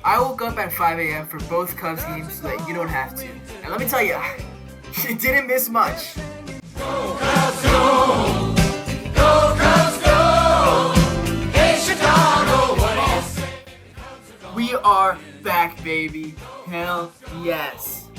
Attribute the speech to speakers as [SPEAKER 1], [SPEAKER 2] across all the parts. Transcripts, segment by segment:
[SPEAKER 1] I woke up at 5 a.m. for both Cubs games so that you don't have to. And let me tell you, you didn't miss much.
[SPEAKER 2] Go, Cubs, go! Go, Cubs, go! Hey, Chicago, what do you say?
[SPEAKER 1] We are back, baby. Hell yes.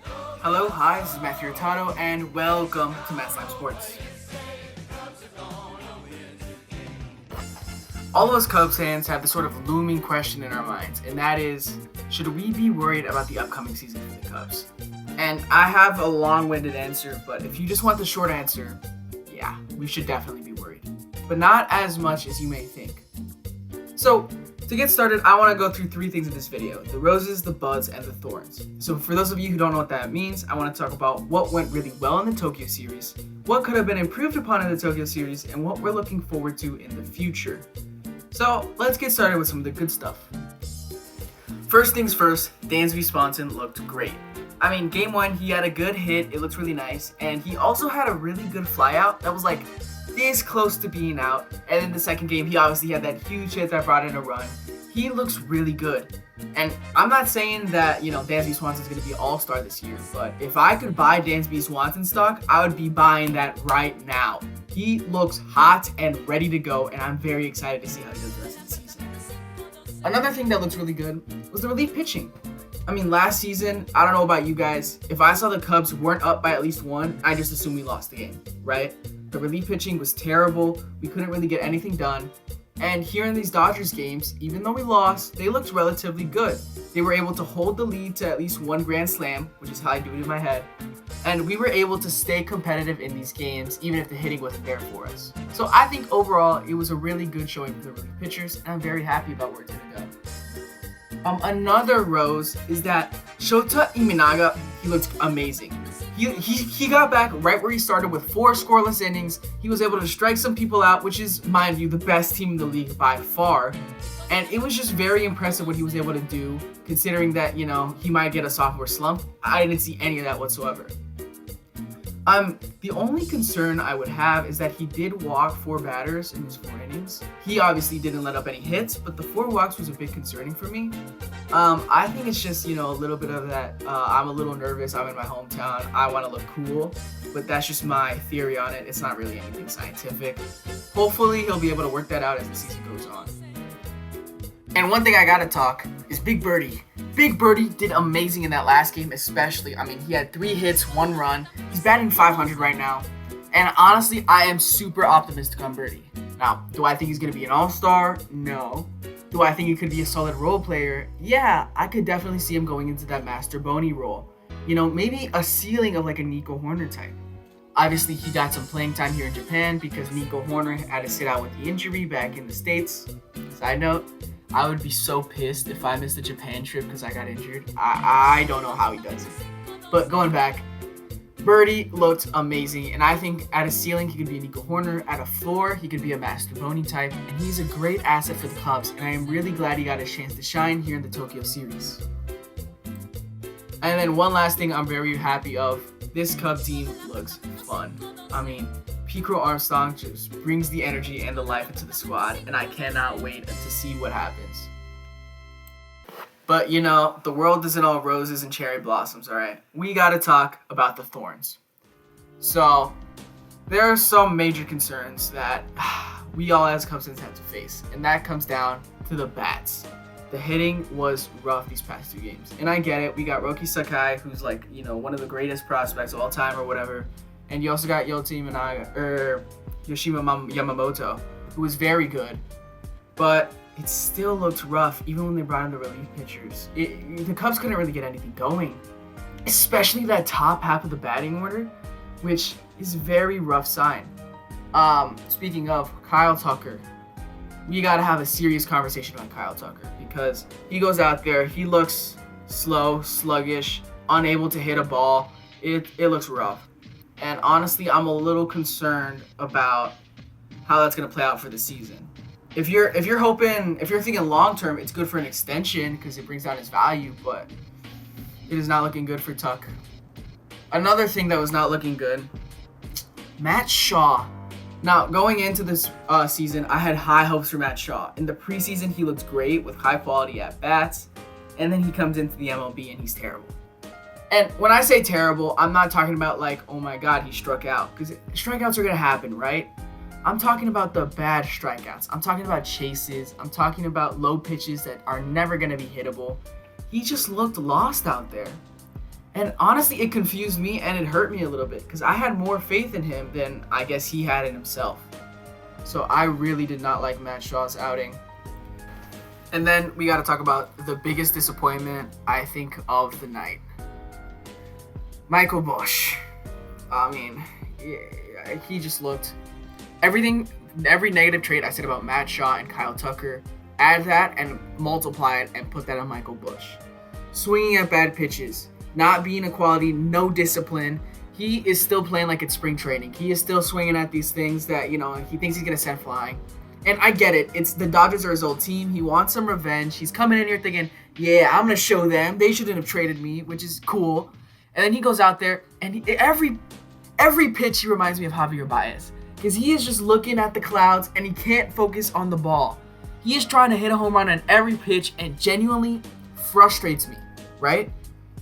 [SPEAKER 1] Hello, hi, this is Matthew Hurtado, and welcome to Matt Slime Sports. All of us Cubs fans have this sort of looming question in our minds, and that is, should we be worried about the upcoming season for the Cubs? And I have a long-winded answer, but if you just want the short answer, yeah, we should definitely be worried. But not as much as you may think. So, to get started, I want to go through three things in this video: the roses, the buds, and the thorns. So for those of you who don't know what that means, I want to talk about what went really well in the Tokyo series, what could have been improved upon in the Tokyo series, and what we're looking forward to in the future. So let's get started with some of the good stuff. First things first, Dansby Swanson looked great. I mean, game one, he had a good hit, it looked really nice, and he also had a really good flyout that was like this close to being out. And in the second game, he obviously had that huge hit that brought in a run. He looks really good. And I'm not saying that, Dansby Swanson's going to be an all-star this year, but if I could buy Dansby Swanson stock, I would be buying that right now. He looks hot and ready to go, and I'm very excited to see how he does the rest of the season. Another thing that looks really good was the relief pitching. I mean, last season, I don't know about you guys, if I saw the Cubs weren't up by at least one, I just assumed we lost the game, right? The relief pitching was terrible. We couldn't really get anything done. And here in these Dodgers games, even though we lost, they looked relatively good. They were able to hold the lead to at least one grand slam, which is how I do it in my head. And we were able to stay competitive in these games, even if the hitting wasn't there for us. So I think overall, it was a really good showing for the relief pitchers, and I'm very happy about where it's going to go. Another rose is that Shota Imanaga, he looked amazing. He got back right where he started with 4 scoreless innings. He was able to strike some people out, which is, mind you, the best team in the league by far. And it was just very impressive what he was able to do, considering that, he might get a sophomore slump. I didn't see any of that whatsoever. The only concern I would have is that he did walk 4 batters in his 4 innings. He obviously didn't let up any hits, but the 4 walks was a bit concerning for me. I think it's just, a little bit of that, I'm a little nervous, I'm in my hometown, I want to look cool, but that's just my theory on it. It's not really anything scientific. Hopefully he'll be able to work that out as the season goes on. And one thing I gotta talk is Big Birdie. Big Birdie did amazing in that last game, especially. I mean, he had 3 hits, 1 run. He's batting .500 right now. And honestly, I am super optimistic on Birdie. Now, do I think he's going to be an all-star? No. Do I think he could be a solid role player? Yeah, I could definitely see him going into that Master Boney role. Maybe a ceiling of like a Nico Horner type. Obviously, he got some playing time here in Japan because Nico Horner had to sit out with the injury back in the States. Side note, I would be so pissed if I missed the Japan trip because I got injured. I don't know how he does it. But going back, Birdie looked amazing, and I think at a ceiling he could be a Nico Horner, at a floor he could be a Master Boney type, and he's a great asset for the Cubs, and I am really glad he got a chance to shine here in the Tokyo series. And then one last thing I'm very happy of, this Cubs team looks fun. I mean, Pico Armstrong just brings the energy and the life into the squad, and I cannot wait to see what happens. But the world isn't all roses and cherry blossoms, alright? We gotta talk about the thorns. So, there are some major concerns that we all as Cubs fans have to face, and that comes down to the bats. The hitting was rough these past 2 games, and I get it. We got Roki Sakai, who's like, one of the greatest prospects of all time or whatever. And you also got Yoshima Yamamoto, who was very good. But it still looked rough, even when they brought in the relief pitchers. The Cubs couldn't really get anything going, especially that top half of the batting order, which is a very rough sign. Speaking of Kyle Tucker, we got to have a serious conversation on Kyle Tucker because he goes out there, he looks slow, sluggish, unable to hit a ball. It looks rough. And honestly, I'm a little concerned about how that's going to play out for the season. If you're thinking long term, it's good for an extension because it brings down his value, but it is not looking good for Tuck. Another thing that was not looking good, Matt Shaw. Now, going into this season, I had high hopes for Matt Shaw. In the preseason, he looked great with high quality at-bats. and then he comes into the MLB and he's terrible. And when I say terrible, I'm not talking about like, oh my God, he struck out, because strikeouts are gonna happen, right? I'm talking about the bad strikeouts. I'm talking about chases. I'm talking about low pitches that are never gonna be hittable. He just looked lost out there. And honestly, it confused me and it hurt me a little bit, because I had more faith in him than I guess he had in himself. So I really did not like Matt Shaw's outing. And then we got to talk about the biggest disappointment, I think, of the night. Michael Busch. I mean, he just looked... every negative trait I said about Matt Shaw and Kyle Tucker, add that and multiply it and put that on Michael Busch. Swinging at bad pitches, not being a quality, no discipline. He is still playing like it's spring training. He is still swinging at these things that, he thinks he's going to send flying. And I get it. It's the Dodgers are his old team. He wants some revenge. He's coming in here thinking, yeah, I'm going to show them. They shouldn't have traded me, which is cool. And then he goes out there, and every pitch he reminds me of Javier Baez. Because he is just looking at the clouds, and he can't focus on the ball. He is trying to hit a home run on every pitch, and genuinely frustrates me, right?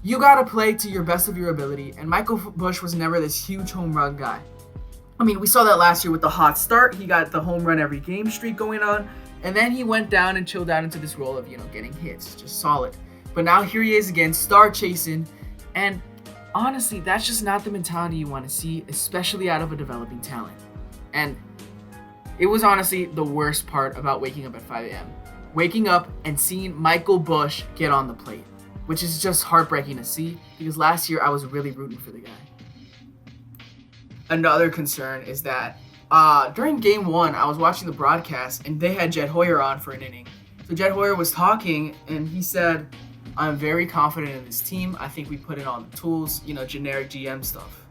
[SPEAKER 1] You got to play to your best of your ability, and Michael Busch was never this huge home run guy. I mean, we saw that last year with the hot start. He got the home run every game streak going on, and then he went down and chilled out into this role of, getting hits, just solid. But now here he is again, star chasing, and honestly, that's just not the mentality you want to see, especially out of a developing talent. And it was honestly the worst part about waking up at 5 a.m. Waking up and seeing Michael Busch get on the plate, which is just heartbreaking to see, because last year I was really rooting for the guy. Another concern is that during game 1, I was watching the broadcast and they had Jed Hoyer on for an inning. So Jed Hoyer was talking and he said, I'm very confident in this team. I think we put in all the tools, generic GM stuff.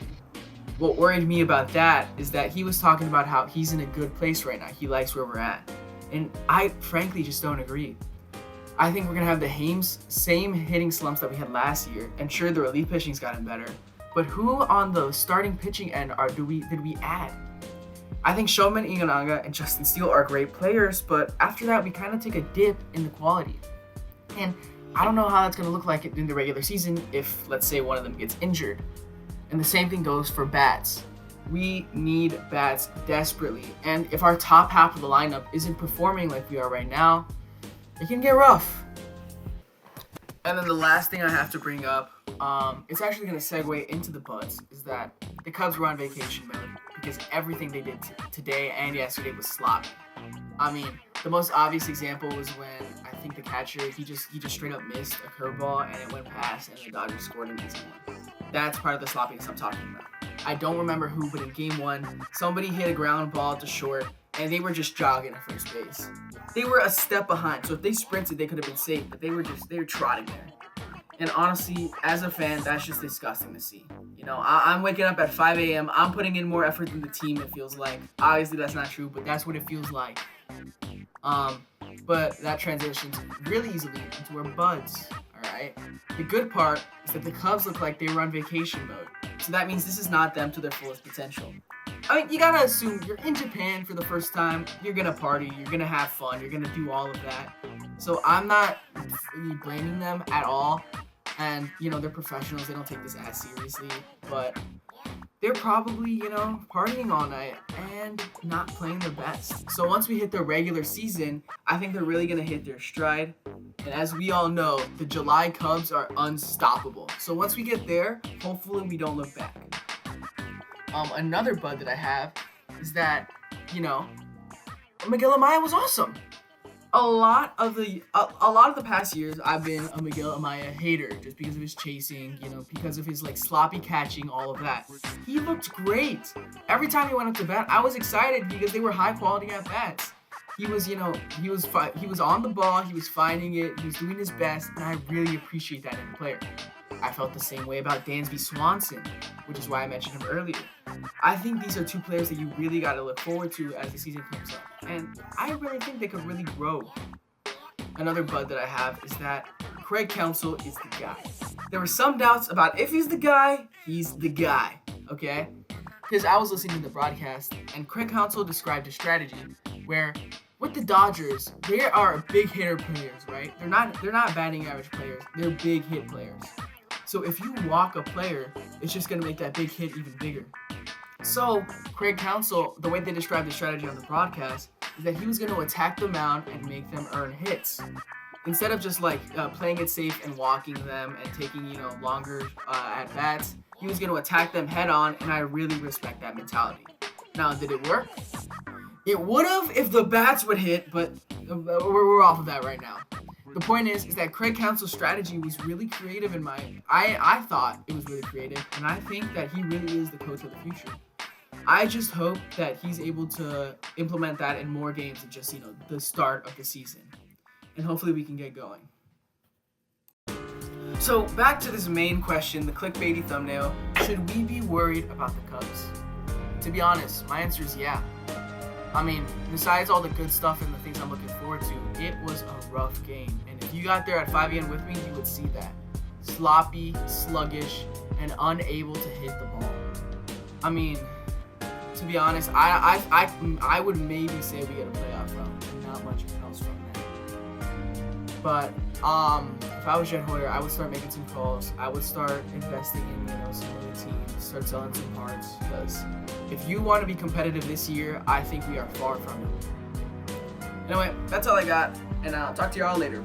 [SPEAKER 1] What worried me about that is that he was talking about how he's in a good place right now. He likes where we're at. And I frankly just don't agree. I think we're going to have the same hitting slumps that we had last year. And sure, the relief pitching's gotten better. But who on the starting pitching end did we add? I think Shohei Inonaga and Justin Steele are great players, but after that, we kind of take a dip in the quality. And I don't know how that's going to look like in the regular season if, let's say, one of them gets injured. And the same thing goes for bats. We need bats desperately. And if our top half of the lineup isn't performing like we are right now, it can get rough. And then the last thing I have to bring up, it's actually going to segue into the Buds, is that the Cubs were on vacation mode because everything they did today and yesterday was sloppy. I mean, the most obvious example was when I think the catcher, he just straight up missed a curveball and it went past and the Dodgers scored an easy one. That's part of the sloppiness I'm talking about. I don't remember who, but in game 1, somebody hit a ground ball to short and they were just jogging at first base. They were a step behind, so if they sprinted, they could have been safe, but they were trotting there. And honestly, as a fan, that's just disgusting to see. I'm waking up at 5 a.m. I'm putting in more effort than the team, it feels like. Obviously, that's not true, but that's what it feels like. But that transitions really easily into our Buds, all right? The good part is that the Cubs look like they were on vacation mode. So that means this is not them to their fullest potential. I mean, you gotta assume you're in Japan for the first time. You're gonna party. You're gonna have fun. You're gonna do all of that. So I'm not really blaming them at all. And, they're professionals. They don't take this as seriously. But they're probably, partying all night and not playing their best. So once we hit the regular season, I think they're really gonna hit their stride. And as we all know, the July Cubs are unstoppable. So once we get there, hopefully we don't look back. Another bud that I have is that, Miguel Amaya was awesome. A lot of the past years, I've been a Miguel Amaya hater just because of his chasing, because of his sloppy catching, all of that. He looked great. Every time he went up to bat, I was excited because they were high quality at bats. He was, he was on the ball, he was finding it, he was doing his best, and I really appreciate that in a player. I felt the same way about Dansby Swanson, which is why I mentioned him earlier. I think these are two players that you really got to look forward to as the season comes up, and I really think they could really grow. Another bud that I have is that Craig Counsell is the guy. There were some doubts about if he's the guy, okay? Because I was listening to the broadcast, and Craig Counsell described a strategy where with the Dodgers, they are big hitter players, right? They're not batting average players. They're big hit players. So if you walk a player, it's just gonna make that big hit even bigger. So Craig Counsell, the way they described the strategy on the broadcast is that he was gonna attack the mound and make them earn hits. Instead of just playing it safe and walking them and taking longer at bats, he was going to attack them head on, and I really respect that mentality. Now, did it work? It would have if the bats would hit, but we're off of that right now. The point is that Craig Counsell's strategy was really creative in I thought it was really creative, and I think that he really is the coach of the future. I just hope that he's able to implement that in more games than just the start of the season. And hopefully we can get going. So back to this main question, the clickbaity thumbnail. Should we be worried about the Cubs? To be honest, my answer is yeah. I mean, besides all the good stuff and the things I'm looking forward to, it was a rough game. And if you got there at 5 a.m. with me, you would see that. Sloppy, sluggish, and unable to hit the ball. I mean, to be honest, I would maybe say we get a playoff run, and not much else from that. But if I was Jed Hoyer, I would start making some calls. I would start investing in some other teams, start selling some parts. Because if you want to be competitive this year, I think we are far from it. Anyway, that's all I got, and I'll talk to y'all later.